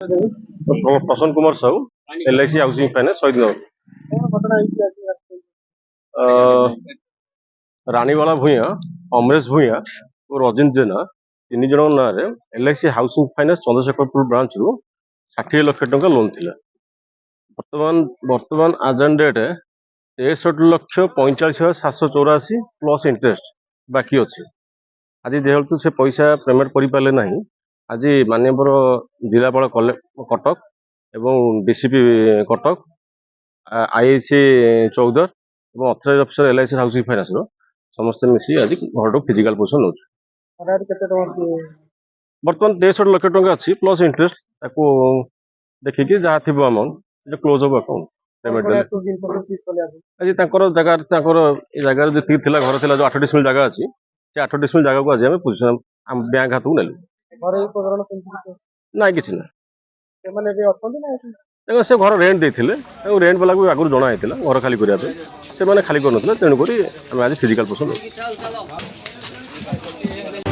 प्रसन्न Kumar Sahu LIC housing finance शहीद नगर रानीवाला भूया अमरेश भूया और रजिन जेना तीन जन ना LIC housing finance Chandrashekharpur branch रु 60 लाख टंका लोन थिला। वर्तमान वर्तमान आजन डेट 63,45,784 प्लस इंटरेस्ट बाकी अच्छे। आज जेहेतु से पैसा पेमेंट कर पारे ना आज माननीय जिलापाल कटक एवं DCP कटक IIC चौधर और authorise officer LIC housing finance समस्त मिसी आज घर फिजिकल पोजिशन नौ बर्तमान 63 लाख टंका अच्छी प्लस इंटरेस्ट देखिए जहाँ थी अमाउंट क्लोज हम अकाउंट पेमेंट आज जगह जी थी घर थी जो 8 डिसमिल जगह अच्छी से 8 डिसमिल जगह को आज आम पोजिशन बैंक हाथ को नेलु ना कि से घर रेंट देते रेंट वाला को आगुरी जनाई घर खाली करने से खाली कर तेणुक आज फिजिकल पोजिशन